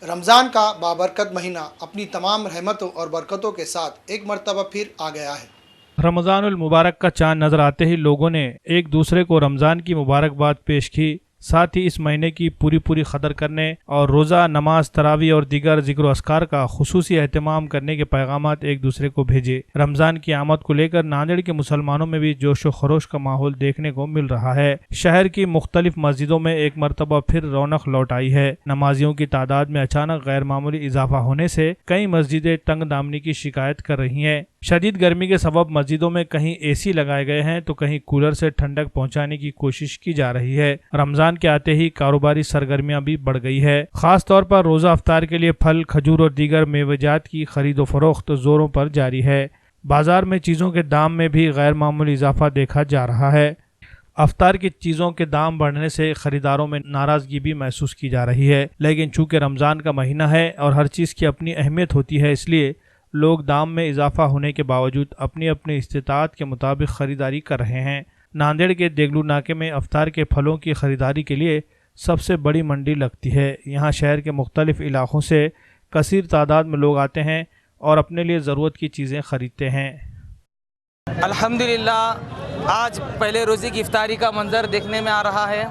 रमज़ान का बाबरकत महीना अपनी तमाम रहमतों और बरकतों के साथ एक मरतबा फिर आ गया है। रमज़ानुल मुबारक का चांद नजर आते ही लोगों ने एक दूसरे को रमज़ान की मुबारकबाद पेश की। साथ ही इस महीने की पूरी कदर करने और रोज़ा, नमाज, तरावी और दीगर जिक्र अस्कार का खुसूसी एहतमाम करने के पैगामात एक दूसरे को भेजे। रमज़ान की आमद को लेकर नांदेड़ के मुसलमानों में भी जोश व खरोश का माहौल देखने को मिल रहा है। शहर की मुख्तलिफ मस्जिदों में एक मरतबा फिर रौनक लौट आई है। नमाजियों की तादाद में अचानक गैर मामूली इजाफा होने से कई मस्जिदें तंग दामनी की शिकायत कर रही हैं। शदीद गर्मी के सबब मस्जिदों में कहीं एसी लगाए गए हैं तो कहीं कूलर से ठंडक पहुंचाने की कोशिश की जा रही है। रमजान के आते ही कारोबारी सरगर्मियां भी बढ़ गई है। खास तौर पर रोजा अफ्तार के लिए फल, खजूर और दीगर मेवेजात की खरीदो फरोख्त जोरों पर जारी है। बाजार में चीजों के दाम में भी गैर मामूली इजाफा देखा जा रहा है। अफ्तार की चीज़ों के दाम बढ़ने से खरीदारों में नाराज़गी भी महसूस की जा रही है। लेकिन चूंकि रमज़ान का महीना है और हर चीज़ की अपनी अहमियत होती है, इसलिए लोग दाम में इजाफा होने के बावजूद अपनी अपनी इस्तिताअत के मुताबिक ख़रीदारी कर रहे हैं। नांदेड़ के देगलू नाके में अफ्तार के फलों की ख़रीदारी के लिए सबसे बड़ी मंडी लगती है। यहाँ शहर के मुख्तलिफ़ इलाक़ों से कसीर तादाद में लोग आते हैं और अपने लिए ज़रूरत की चीज़ें ख़रीदते हैं। अल्हम्दुलिल्लाह आज पहले रोज़े की इफ्तारी का मंज़र देखने में आ रहा है।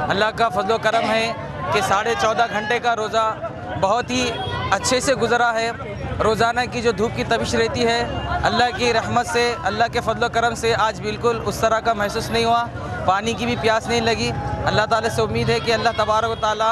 अल्लाह का फजल करम है कि 14.5 घंटे का रोज़ा बहुत ही अच्छे से गुज़रा है। रोज़ाना की जो धूप की तपिश रहती है, अल्लाह की रहमत से, अल्लाह के फजल करम से आज बिल्कुल उस तरह का महसूस नहीं हुआ। पानी की भी प्यास नहीं लगी। अल्लाह ताला से उम्मीद है कि अल्लाह तबारक व तआला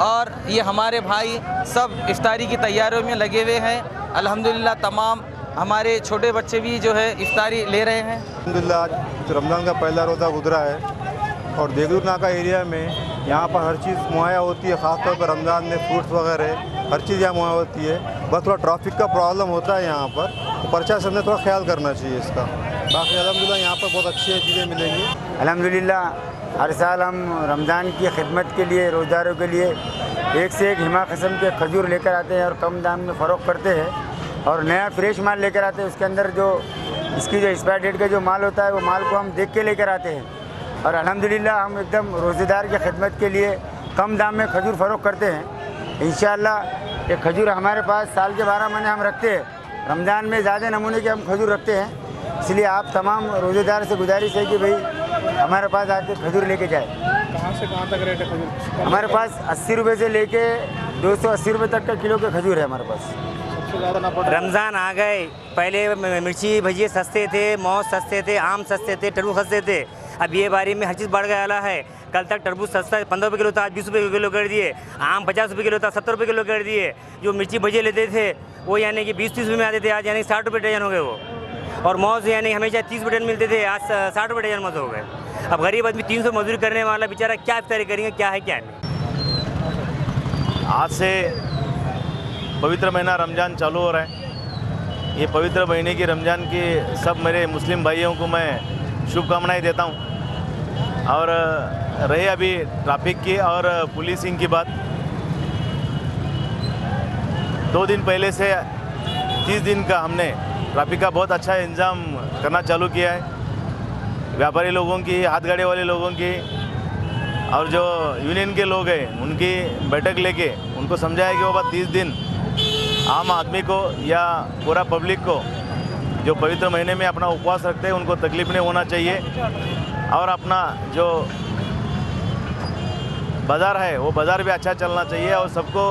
और ये हमारे भाई सब इफ्तारी की तैयारियों में लगे हुए हैं। अल्हम्दुलिल्लाह तमाम हमारे छोटे बच्चे भी जो है इफ्तारी ले रहे हैं। अल्हम्दुलिल्लाह आज रमज़ान का पहला रोज़ा गुजरा है और देगलू नाका एरिया में यहाँ पर हर चीज़ मुहैया होती है। ख़ासतौर पर रमज़ान में फ्रूट्स वगैरह हर चीज़ यहाँ मुहैया होती है। बस थोड़ा ट्रैफिक का प्रॉब्लम होता है यहाँ पर, तो प्रशासन ने थोड़ा ख्याल करना चाहिए इसका। बाकी अल्हम्दुलिल्लाह यहाँ पर बहुत अच्छी चीज़ें मिलेंगी। अल्हम्दुलिल्लाह हर साल हम रमज़ान की खिदमत के लिए, रोज़ारों के लिए एक से एक हिमा किस्म के खजूर लेकर आते हैं और कम दाम में फ़रोख्त करते हैं और नया फ्रेश माल लेकर आते हैं। उसके अंदर जो इसकी जो एक्सपायर डेट का जो माल होता है वो माल को हम देख के लेकर आते हैं और अल्हम्दुलिल्लाह हम एकदम रोज़ेदार की खिदमत के लिए कम दाम में खजूर फ़रोख्त करते हैं। इंशाअल्लाह ये खजूर हमारे पास साल के 12 महीने हम रखते हैं। रमज़ान में ज़्यादा नमूने के हम खजूर रखते हैं, इसलिए आप तमाम रोज़ेदार से गुजारिश है कि भाई हमारे पास आके खजूर लेके जाए। कहाँ से कहाँ तक रेट है खजूर? हमारे पास 80 रुपये से लेके 280 रुपये तक का किलो के खजूर है हमारे पास। रमज़ान आ गए, पहले मिर्ची भजिए सस्ते थे, मौज सस्ते थे, आम सस्ते थे, तरबूज सस्ते थे। अब ये बारी में हर चीज़ बढ़ गया है। कल तक तरबूज सस्ता 15 रुपये किलो था, आज 20 रुपये किलो कर दिए। आम 50 रुपये किलो था, 70 रुपये किलो कर दिए। जो मिर्ची भजिए लेते थे वो यानी कि 20-30 रुपये में आते थे, आज यानी 60 रुपये डजन हो गए वो। और मौज यानी हमेशा 30 रुपये डजन मिलते थे, आज 60 रुपये डजन मौज हो गए। अब गरीब आदमी 300 मजदूरी करने वाला बेचारा क्या इफ्तारी करेंगे, क्या है क्या नहीं। आज से पवित्र महीना रमज़ान चालू हो रहा है। ये पवित्र महीने की रमज़ान की सब मेरे मुस्लिम भाइयों को मैं शुभकामनाएं देता हूँ। और रही अभी ट्रैफिक की और पुलिसिंग की बात, 2 दिन पहले से 30 दिन का हमने ट्रैफिक का बहुत अच्छा इंतज़ाम करना चालू किया है। व्यापारी लोगों की, हाथ गाड़ी वाले लोगों की और जो यूनियन के लोग हैं उनकी बैठक लेके उनको समझाया कि वो 30 दिन आम आदमी को या पूरा पब्लिक को जो पवित्र महीने में अपना उपवास रखते हैं उनको तकलीफ़ नहीं होना चाहिए। और अपना जो बाज़ार है वो बाज़ार भी अच्छा चलना चाहिए और सबको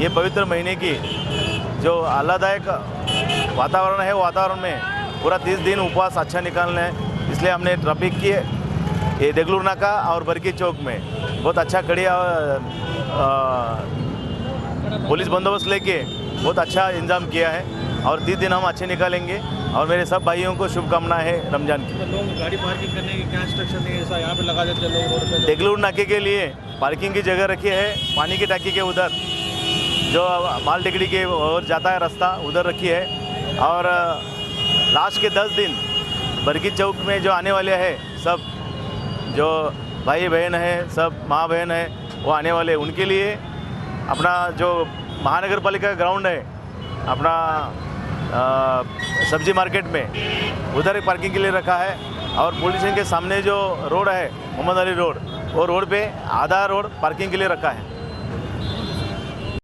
ये पवित्र महीने की जो आह्लादायक वातावरण है वो वातावरण में पूरा 30 दिन उपवास अच्छा निकालना है। इसलिए हमने ट्रैफिक की ये देगलू नाका और बरकी चौक में बहुत अच्छा कड़ी पुलिस बंदोबस्त लेके बहुत अच्छा इंतजाम किया है और 30 दिन हम अच्छे निकालेंगे। और मेरे सब भाइयों को शुभकामनाएं है रमज़ान की। लोग गाड़ी पार्किंग करने की क्या इंस्ट्रक्शन है? ऐसा यहाँ पे लगा देते हैं लोग रोड पे। देगलू नाके के लिए पार्किंग की जगह रखी है, पानी की टंकी के उधर जो माल टिकड़ी के और जाता है रास्ता उधर रखी है। और लास्ट के 10 दिन बरकी चौक में जो आने वाले हैं सब जो भाई बहन है, सब माँ बहन है वो आने वाले, उनके लिए अपना जो महानगर पालिका ग्राउंड है अपना सब्जी मार्केट में उधर एक पार्किंग के लिए रखा है। और पुलिस स्टेशन के सामने जो रोड है मोहम्मद अली रोड, वो रोड पे आधा रोड पार्किंग के लिए रखा है।